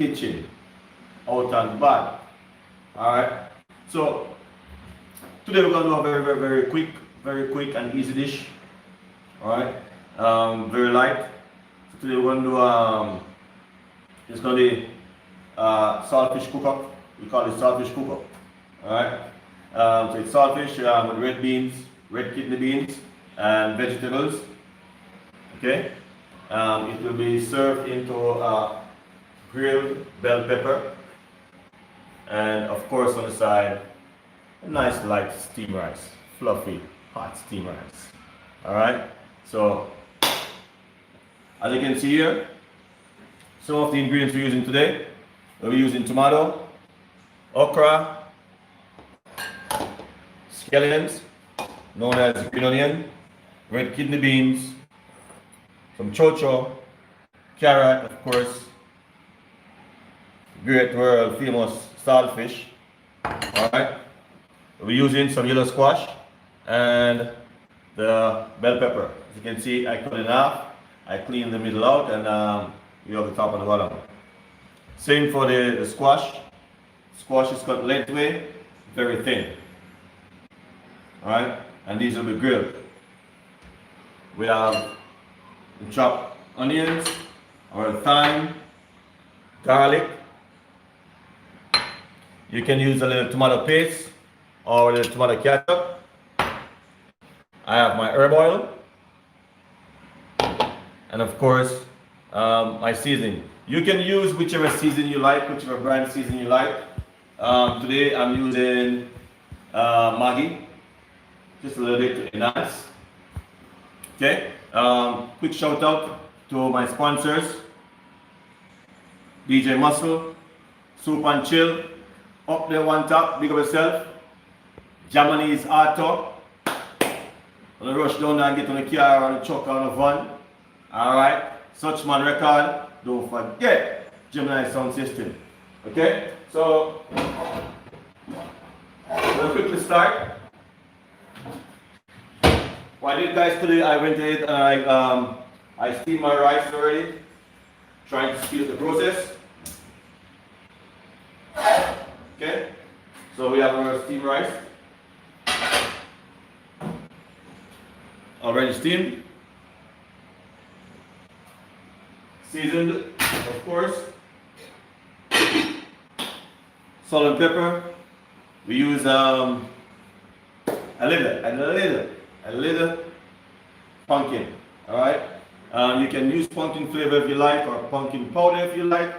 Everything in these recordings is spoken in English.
kitchen, out and back. Alright, so today we're going to do a very quick and easy dish. Alright, very light. So today we're going to do, it's going to be saltfish cook-up. We call it saltfish cook-up. Alright, so it's saltfish with red beans, red kidney beans, and vegetables. Okay, it will be served into grilled bell pepper, and of course on the side, a nice light steamed rice, fluffy, hot steamed rice. Alright, so as you can see here, some of the ingredients we're using today, we'll be using tomato, okra, scallions, known as green onion, red kidney beans, some chocho, carrot, of course, great world famous saltfish. Alright, we'll be using some yellow squash and the bell pepper. As you can see, I cut it in half, I clean the middle out, and you have the top and the bottom. Same for the squash. Squash is cut lengthway, very thin. Alright, and these will be grilled. We have the chopped onions, or thyme, garlic. You can use a little tomato paste or a little tomato ketchup. I have my herb oil, and of course my seasoning. You can use whichever season you like, whichever brand season you like. Today I'm using Maggi, just a little bit to enhance. Okay, quick shout out to my sponsors, DJ Muscle, Soup and Chill, up there one top, big of yourself, Japanese Auto, gonna rush down there and get on the car or the truck or the van. Alright, Suchman Record, don't forget Gemini Sound System. Okay, so we'll quickly start. What I did, guys, today I went ahead and I steamed my rice already, trying to speed up the process. Okay, so we have our steamed rice already steamed, seasoned, of course, salt and pepper. We use a little pumpkin. All right, you can use pumpkin flavor if you like, or pumpkin powder if you like.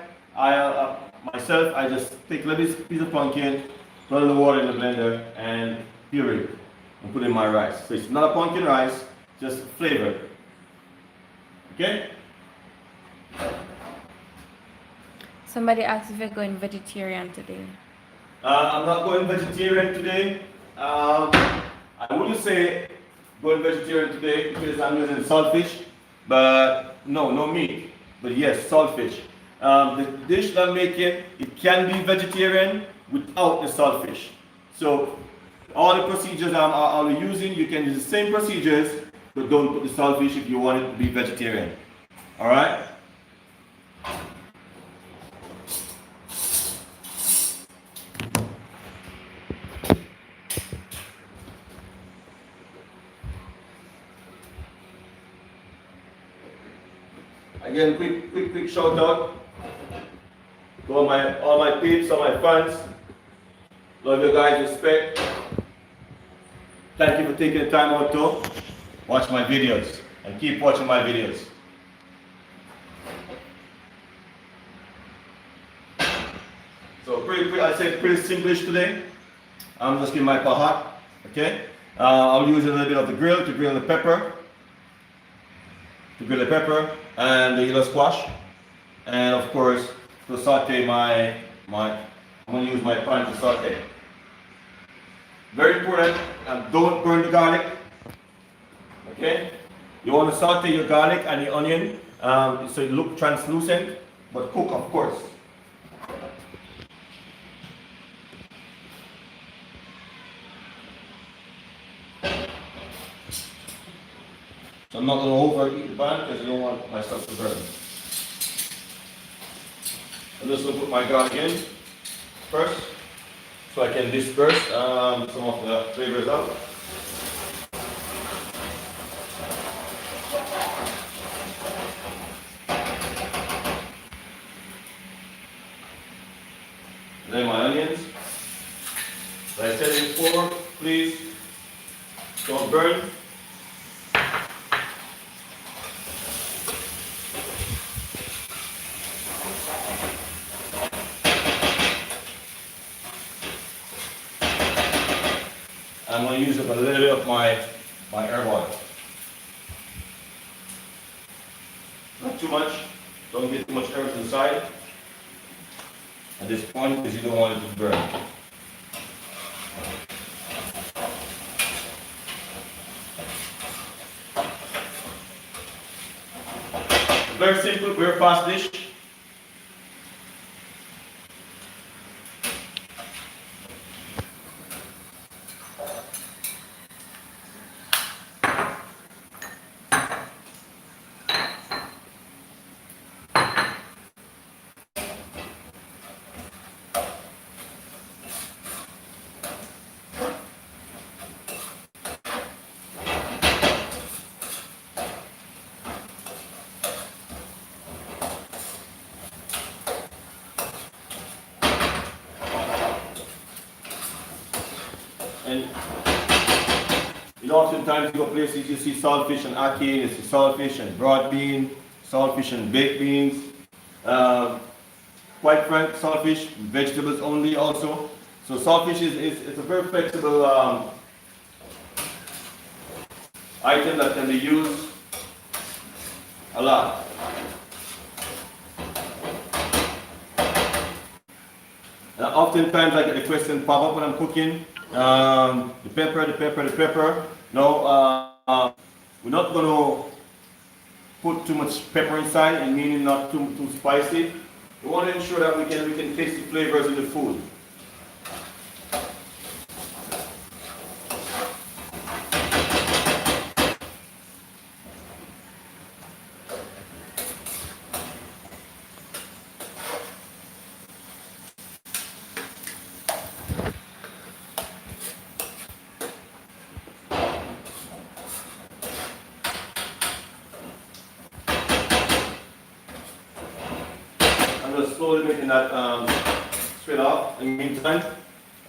Myself, I just take a little piece of pumpkin, put a little water in the blender, and puree it, and put in my rice. So it's not a pumpkin rice, just flavored. Okay? Somebody asked if you're going vegetarian today. I'm not going vegetarian today. I wouldn't say going vegetarian today because I'm using saltfish, but no meat. But yes, saltfish. The dish that I'm making, it can be vegetarian without the saltfish. So all the procedures I'm using, you can use the same procedures, but don't put the saltfish if you want it to be vegetarian. All right? Again, quick shout out to all my peeps, all my fans. Love you guys, respect. Thank you for taking the time out to watch my videos, and keep watching my videos. So I said pretty simplish today. I'm just getting my pot hot. Okay. I'll use a little bit of the grill to grill the pepper. And the yellow squash, and of course to saute I'm going to use my pan to saute. Very important, don't burn the garlic. Okay, you want to saute your garlic and the onion so it look translucent, but cook, of course. So I'm not going to overheat the pan because I don't want my stuff to burn. I'm just going to put my garlic in first so I can disperse some of the flavors out. Then my onions. Like I said before, please don't burn. I'm going to use up a little bit of my herb oil. Not too much. Don't get too much herbs inside at this point because you don't want it to burn. Very simple, very fast dish. And you know, oftentimes you go places, you see saltfish and ackee, you see saltfish and broad bean, saltfish and baked beans. Quite frank, saltfish, vegetables only also. So saltfish is a very flexible item that can be used a lot. Oftentimes I get the question pop up when I'm cooking. The pepper. No, we're not going to put too much pepper inside, and meaning not too spicy. We want to ensure that we can taste the flavors in the food. I'm just slowly making that straight off. In the meantime,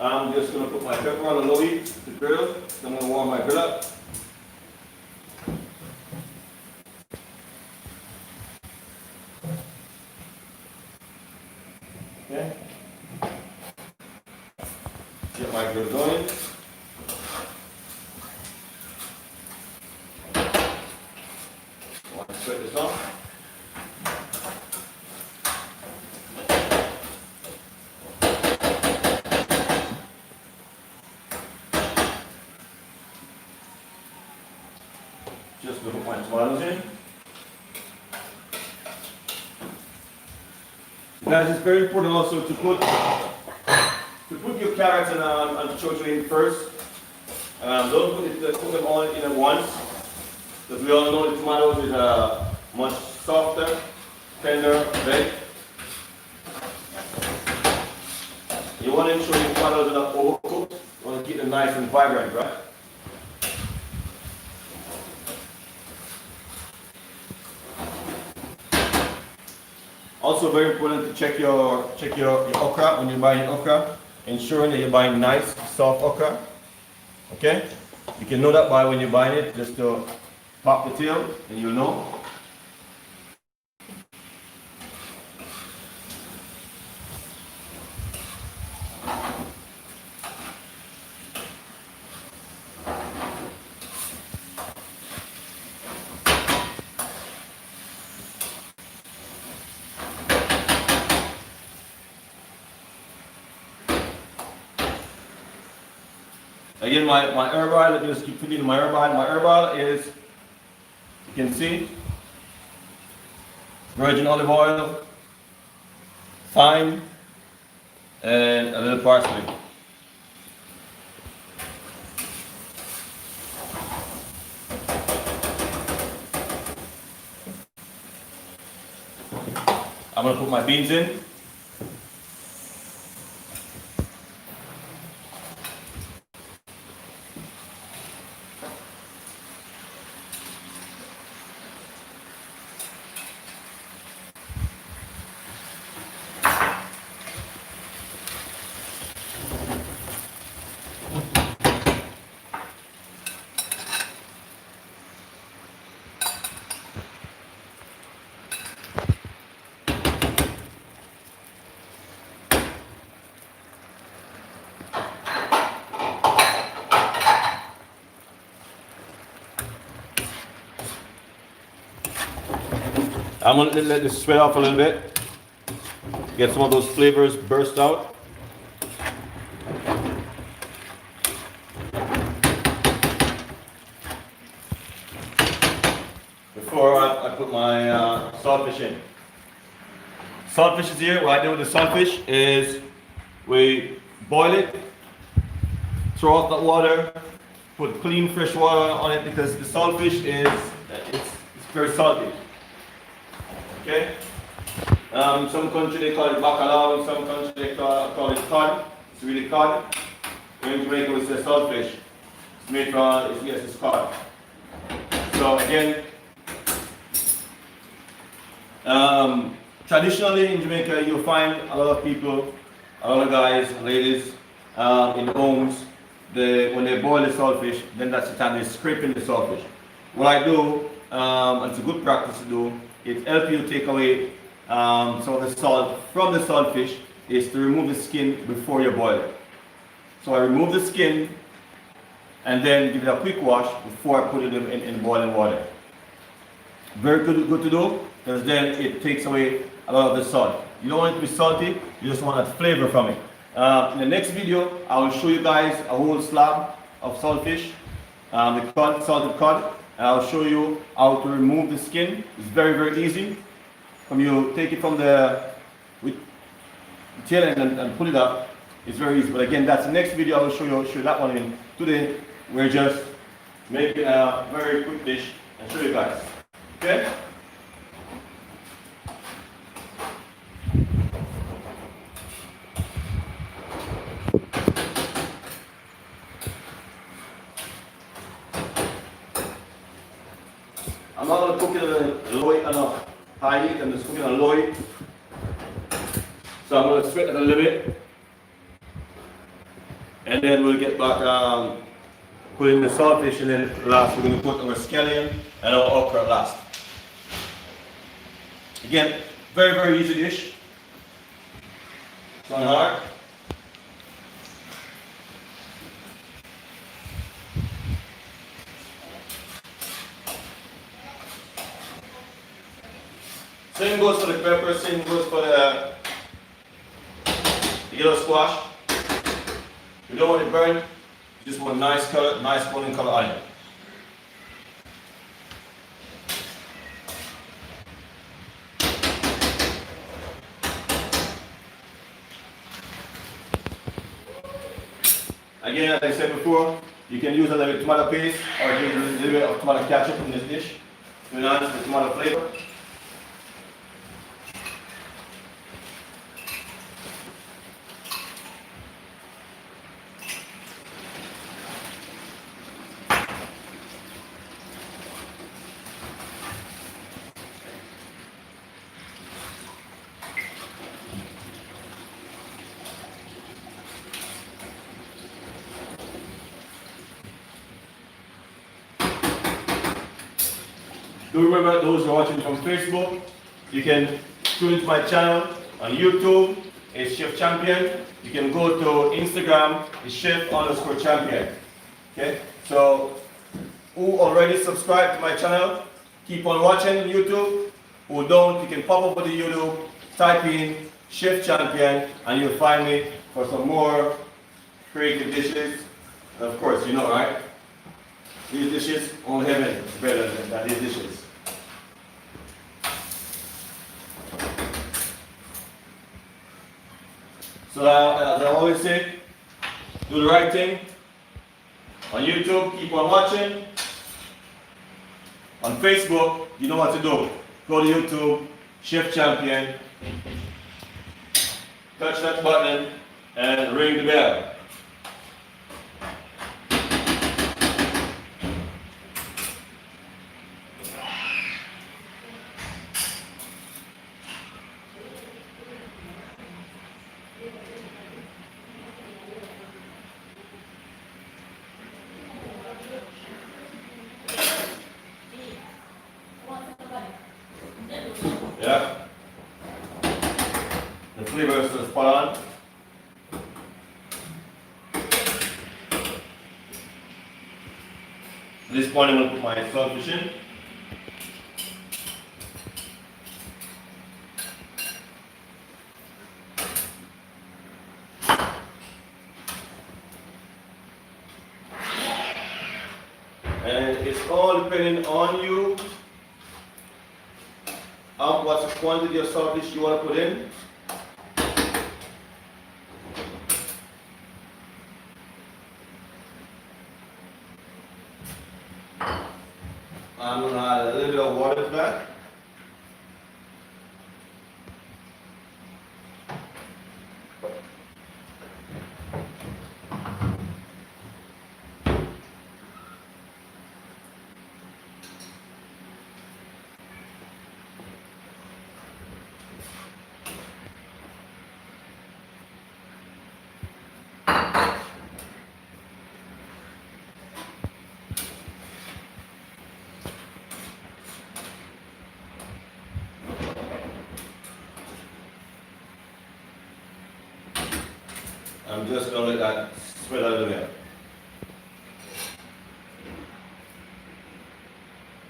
I'm just going to put my pepper on the low heat to grill. So I'm going to warm my grill up. Okay. Get my grill going. I want to spread this off. Just going to put my tomatoes in. Guys, it's very important also to put your carrots and chocho in first. Don't put them all in at once, because we all know the tomatoes is much softer, tender, right? You want to ensure your tomatoes are not overcooked. You want to keep them nice and vibrant, right? Also very important to check your okra when you're buying okra, ensuring that you're buying nice, soft okra. Okay? You can know that by when you're buying it, just to pop the tail and you'll know. Again, my herb oil, let me just keep feeding my herb oil. My herb oil is, you can see, virgin olive oil, thyme, and a little parsley. I'm going to put my beans in. I'm gonna let this sweat off a little bit. Get some of those flavors burst out. Before I put my saltfish in. Saltfish is here. What I do with the saltfish is we boil it, throw out the water, put clean fresh water on it because the saltfish it's very salty. Okay? Some country they call it bacalao, in some country they call it cod. It's really cod. In Jamaica we say saltfish. It's made from, yes, it's cod. So again, traditionally in Jamaica you'll find a lot of people, a lot of guys and ladies in homes, when they boil the saltfish, then that's the time they're scraping the saltfish. What I do, and it's a good practice to do, it helps you take away some of the salt from the saltfish, is to remove the skin before you boil it. So I remove the skin and then give it a quick wash before I put it in boiling water. Very good to do, because then it takes away a lot of the salt. You don't want it to be salty, you just want that flavor from it. In the next video, I will show you guys a whole slab of saltfish, the cod, salted cod, and I'll show you how to remove the skin. It's very, very easy. When you take it from the tail end and pull it up, it's very easy. But again, that's the next video. I will show you that one in. Today, we're just making a very quick dish and show you guys. Okay? I'm not going to cook it on low on a high heat, I'm just cooking on low heat. So I'm going to sweat it a little bit. And then we'll get back, put in the saltfish, and then last we're going to put our scallion and our okra last. Again, very, very easy dish. It's not hard. Same goes for the pepper, same goes for the yellow squash. You don't want it burned, you just want a nice color, nice golden color on it. Again, as I said before, you can use a little bit of tomato paste or use a little bit of tomato ketchup in this dish to enhance the tomato flavor. Do remember, those who are watching from Facebook, you can tune into my channel on YouTube, it's Chef Champion. You can go to Instagram, it's Chef_Champion. Okay, so who already subscribed to my channel, keep on watching YouTube. Who don't, you can pop up to YouTube, type in Chef Champion, and you'll find me for some more creative dishes. And of course, you know, right? These dishes, only heaven is better than these dishes. So as I always say, do the right thing. On YouTube, keep on watching. On Facebook, you know what to do. Go to YouTube, Chef Champion, touch that button, and ring the bell. Yeah. The flavor is still spot on. At this point, I'm going to put my saltfish in. It's all depending on you. What's the quantity of saltfish you want to put in. I'm going to add a little bit of water to that. I'm just going to let that spread out of there.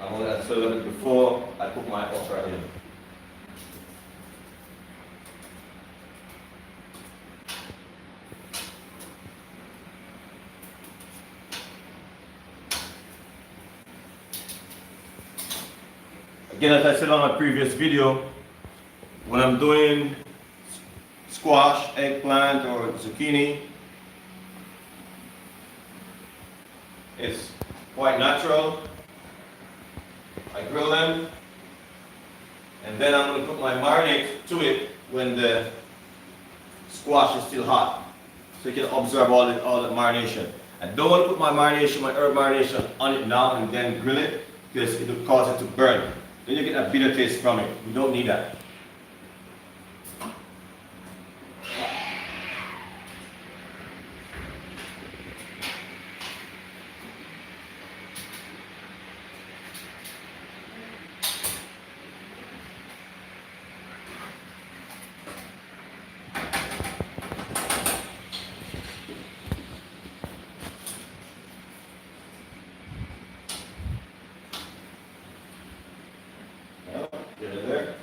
I'm going to let that spread a little bit before I put my okra in. Again, as I said on my previous video, when I'm doing squash, eggplant, or zucchini, it's quite natural. I grill them, and then I'm going to put my marinade to it when the squash is still hot, so you can absorb all the marination. I don't want to put my marination, my herb marination on it now and then grill it, because it will cause it to burn. Then you get a bitter taste from it. We don't need that. Get it there.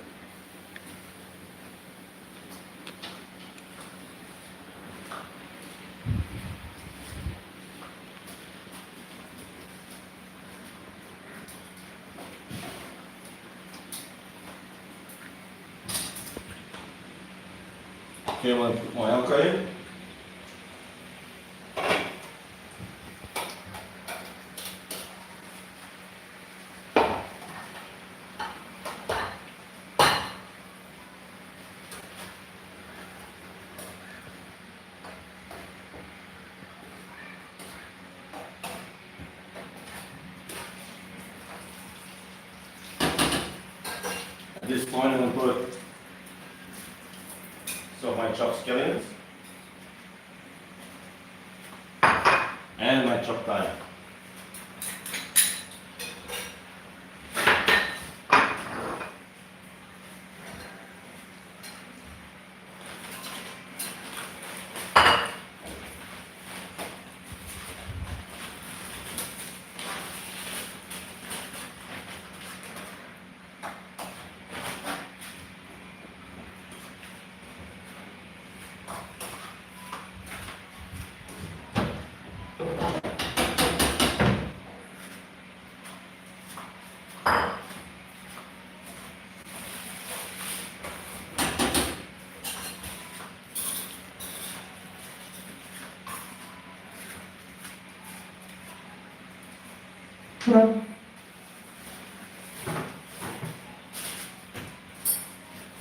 Okay, I'm going to put my okra in. At this point, I'm going to put some of my chopped scallions and my chopped thyme.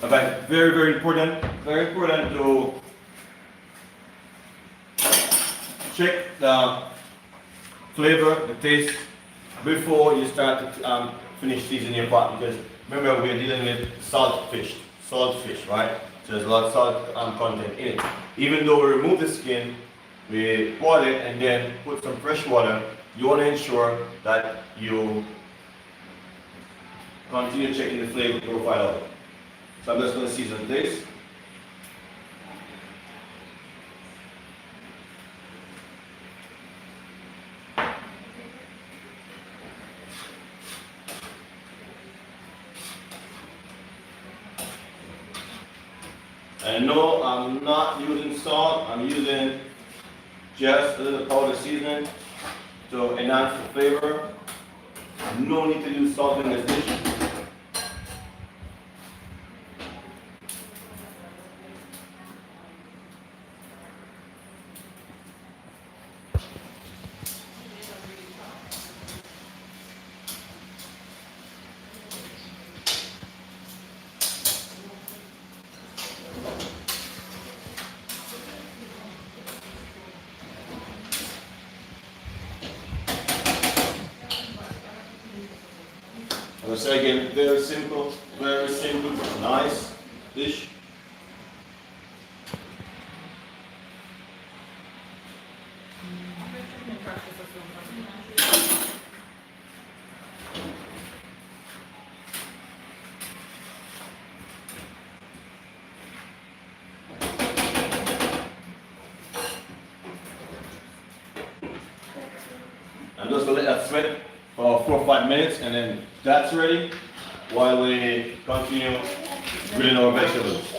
But very important to check the flavor, the taste before you start to finish seasoning your pot, because remember we're dealing with saltfish, right? So there's a lot of salt content in it. Even though we remove the skin, we boil it and then put some fresh water. You want to ensure that you continue checking the flavor profile of it. So I'm just going to season this. And no, I'm not using salt, I'm using just a little powder seasoning to enhance the flavor. No need to use salt in this dish. I'm gonna say again, very simple, nice dish. I'm just gonna let that sweat for 4 or 5 minutes, and then that's ready while we continue grilling our vegetables.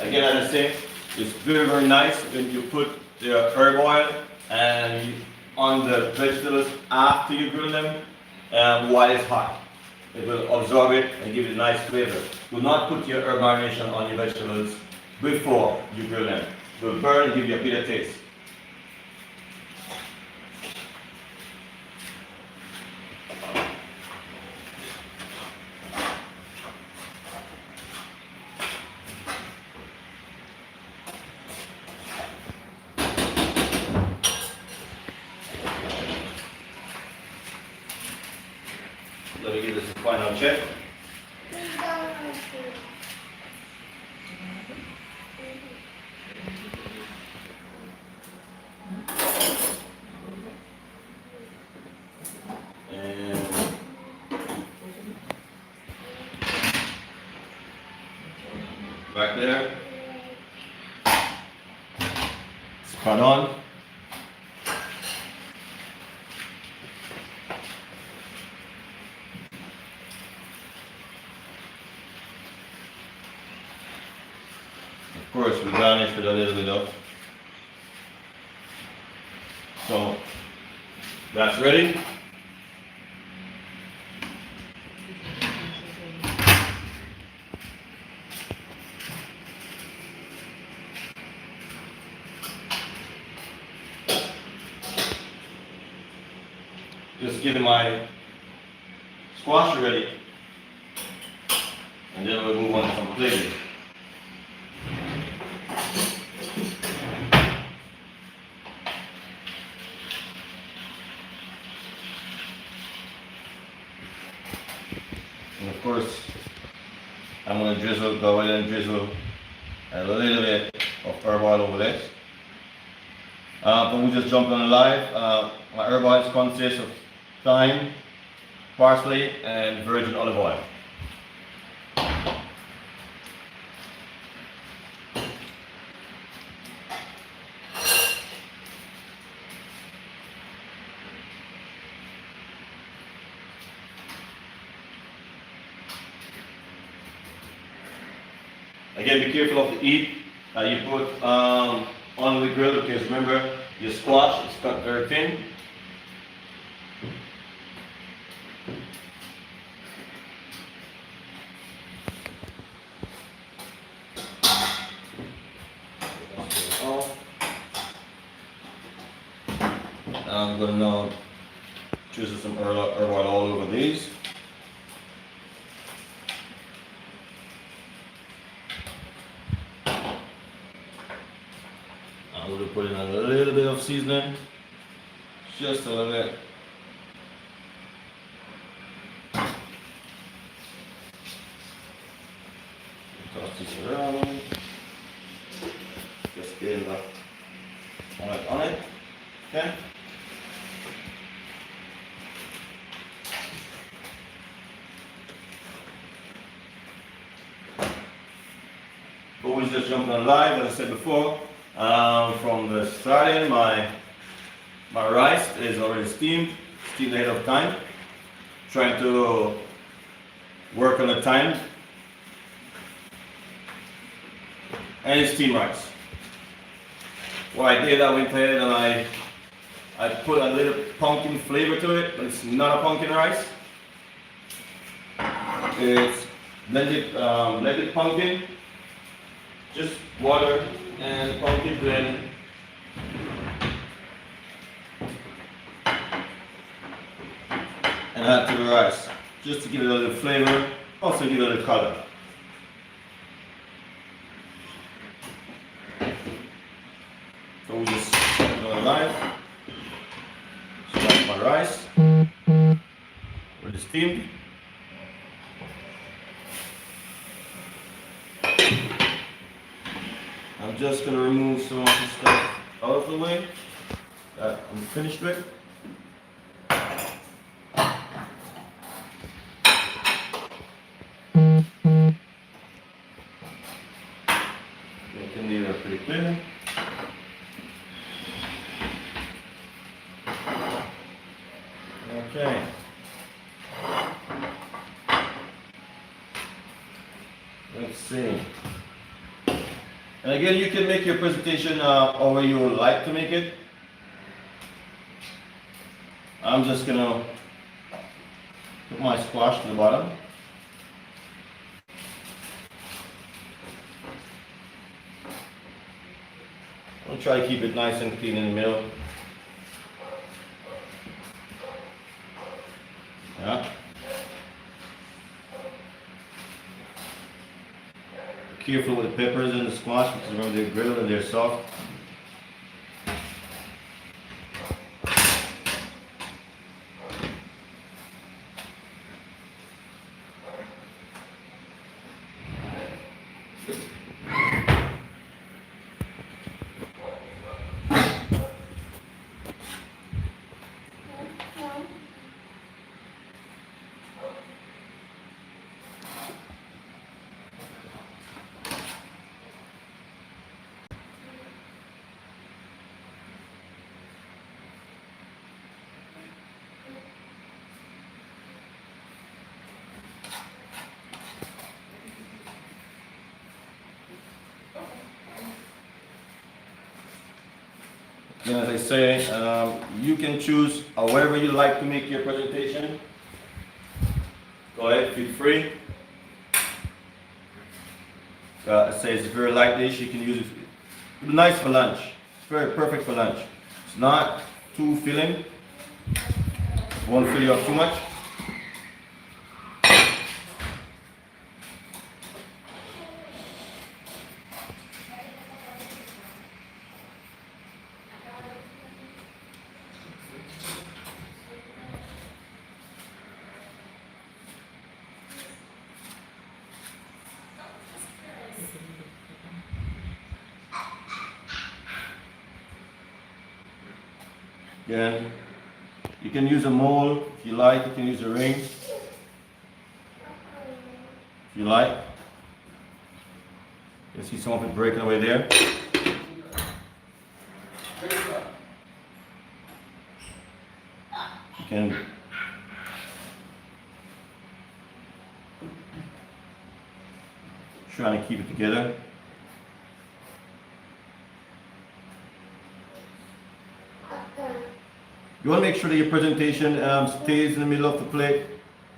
Again, as I say, it's very nice when you put the herb oil and on the vegetables after you grill them while it's hot. It will absorb it and give it a nice flavor. Do not put your herb marination on your vegetables before you grill them. It will burn and give you a bitter taste. Let me give this a final check. And back there. Spot on. Of course, we garnish with a little bit of. So that's ready. Just getting my squash ready, and then we'll move on to some plating. And of course, I'm going to go ahead and drizzle a little bit of herb oil over this. But we just jumped on the live. My herb oils consist of thyme, parsley, and virgin olive oil. Again, be careful of the heat you put on the grill, because remember, your squash is cut very thin. I'm going to now drizzle some herb oil all over these. I'm going to put in a little bit of seasoning, just a little bit. Toss this around. Just get that. Okay? Always just jumping on live, as I said before. From the starting, my rice is already steamed ahead of time. Trying to work on the time. And it's steamed rice. What I did, I went ahead and I put a little pumpkin flavor to it, but it's not a pumpkin rice. It's blended pumpkin, just water and pumpkin blend. And add to the rice, just to give it a little flavor, also give it a little color. So we just put it on live. Start my rice. With the steamed. I'm just gonna remove some of the stuff out of the way that I'm finished with. You can leave it pretty clear. Okay. Let's see. And again, you can make your presentation however you would like to make it. I'm just gonna put my squash to the bottom. I'll try to keep it nice and clean in the middle. Yeah. Careful with the peppers and the squash because remember they're grilled and they're soft. And as I say, you can choose however you like to make your presentation. Go ahead, feel free. I say it's a very light dish. You can use it. It's nice for lunch. It's very perfect for lunch. It's not too filling. It won't fill you up too much. Again, you can use a mold if you like, you can use a ring if you like. You see some of it breaking away there. You can try to keep it together. You want to make sure that your presentation stays in the middle of the plate,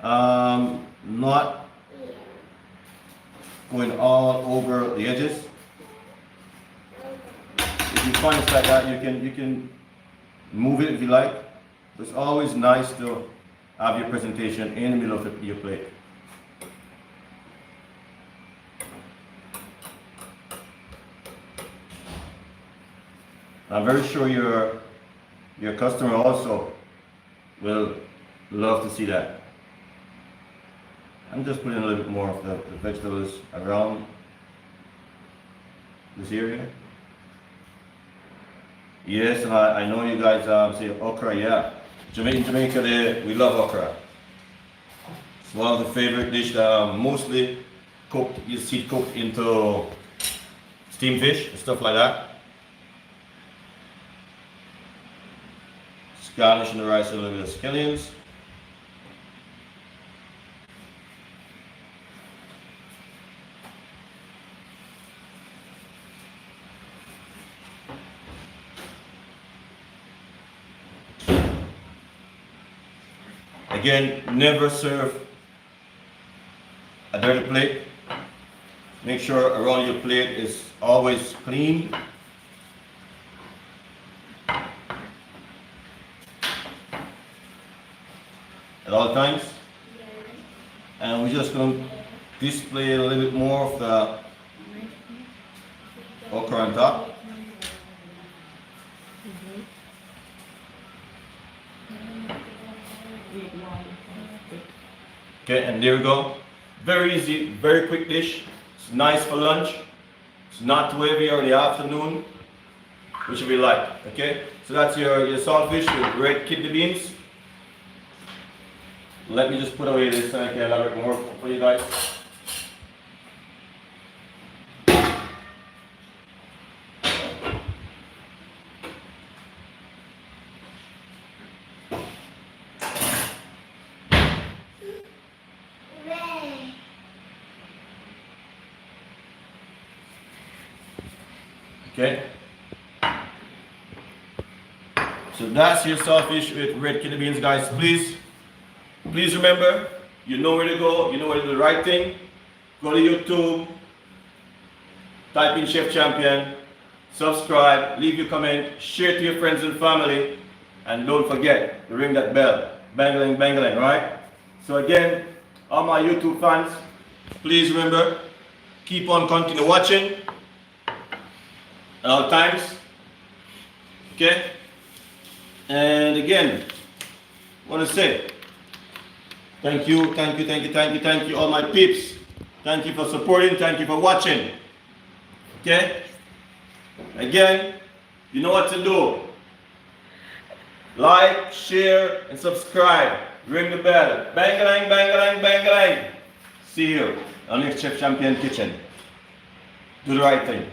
not going all over the edges. If you find it's like that, you can move it if you like. But it's always nice to have your presentation in the middle of your plate. I'm very sure your customer also will love to see that. I'm just putting a little bit more of the vegetables around this area. Yes, and I know you guys say okra, yeah. In Jamaica, we love okra. It's one of the favorite dishes, mostly cooked, you see it cooked into steamed fish and stuff like that. Just garnishing the rice with a little bit of scallions. Again, never serve a dirty plate. Make sure around your plate is always clean. At all times. And we're just going to display a little bit more of the okra on top. Okay, and there we go. Very easy, very quick dish. It's nice for lunch. It's not too heavy or in the afternoon, whichever you like. Okay, so that's your saltfish with red kidney beans. Let me just put away this so I can elaborate more for you guys. Okay. So that's your saltfish with red kidney beans, guys. Please remember, you know where to go, you know where to do the right thing. Go to YouTube, type in Chef Champion, subscribe, leave your comment, share to your friends and family, and don't forget to ring that bell. Bangling, bangling, right? So again, all my YouTube fans, please remember, keep on continue watching at all times. Okay? And again, I want to say thank you, all my peeps. Thank you for supporting, thank you for watching. Okay? Again, you know what to do. Like, share, and subscribe. Ring the bell. Bang-a-lang, bang-a-lang, bang-a-lang. See you on next Chef Champion Kitchen. Do the right thing.